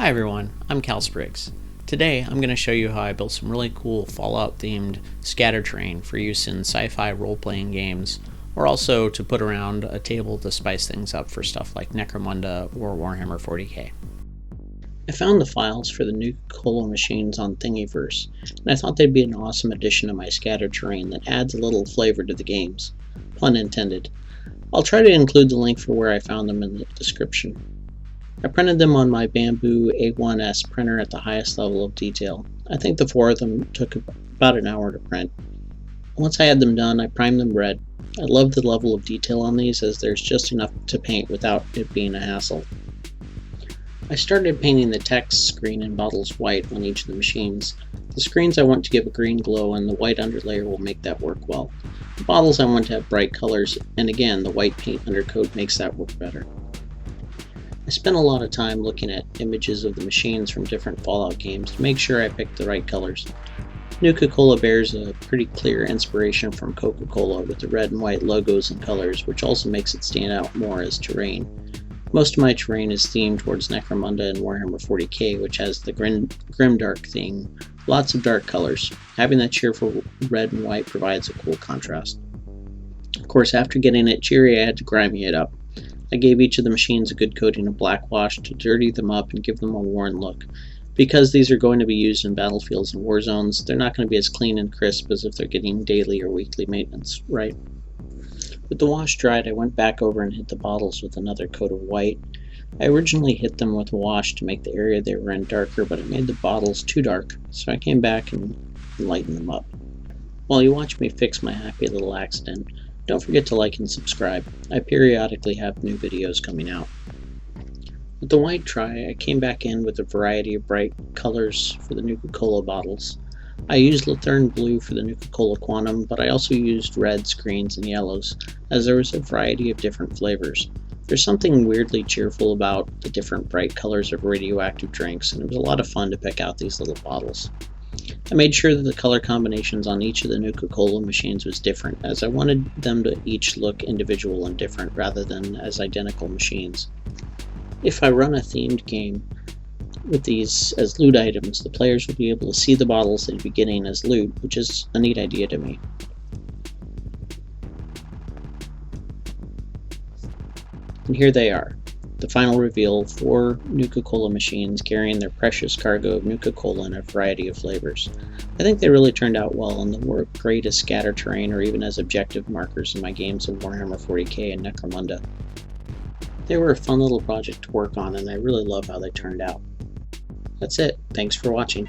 Hi everyone, I'm Cal Spriggs. Today I'm going to show you how I built some really cool Fallout themed scatter terrain for use in sci-fi role-playing games, or also to put around a table to spice things up for stuff like Necromunda or Warhammer 40k. I found the files for the Nuka Cola machines on Thingiverse, and I thought they'd be an awesome addition to my scatter terrain that adds a little flavor to the games. Pun intended. I'll try to include the link for where I found them in the description. I printed them on my Bamboo A1S printer at the highest level of detail. I think the 4 of them took about an hour to print. Once I had them done, I primed them red. I love the level of detail on these as there's just enough to paint without it being a hassle. I started painting the text screen in bottles white on each of the machines. The screens I want to give a green glow and the white underlayer will make that work well. The bottles I want to have bright colors, and again the white paint undercoat makes that work better. I spent a lot of time looking at images of the machines from different Fallout games to make sure I picked the right colors. Nuka Cola bears a pretty clear inspiration from Coca-Cola with the red and white logos and colors, which also makes it stand out more as terrain. Most of my terrain is themed towards Necromunda and Warhammer 40k, which has the grimdark theme, lots of dark colors. Having that cheerful red and white provides a cool contrast. Of course, after getting it cheery, I had to grimy it up. I gave each of the machines a good coating of black wash to dirty them up and give them a worn look. Because these are going to be used in battlefields and war zones, they're not going to be as clean and crisp as if they're getting daily or weekly maintenance, right? With the wash dried, I went back over and hit the bottles with another coat of white. I originally hit them with wash to make the area they were in darker, but it made the bottles too dark, so I came back and lightened them up. While you watch me fix my happy little accident, don't forget to like and subscribe. I periodically have new videos coming out. With the white dry, I came back in with a variety of bright colors for the Nuka Cola bottles. I used Luthern blue for the Nuka Cola Quantum, but I also used reds, greens, and yellows, as there was a variety of different flavors. There's something weirdly cheerful about the different bright colors of radioactive drinks, and it was a lot of fun to pick out these little bottles. I made sure that the color combinations on each of the Nuka Cola machines was different, as I wanted them to each look individual and different rather than as identical machines. If I run a themed game with these as loot items, the players will be able to see the bottles they'd be getting as loot, which is a neat idea to me. And here they are. The final reveal, 4 Nuka Cola machines carrying their precious cargo of Nuka Cola in a variety of flavors. I think they really turned out well and they work great as scatter terrain or even as objective markers in my games of Warhammer 40k and Necromunda. They were a fun little project to work on and I really love how they turned out. That's it. Thanks for watching.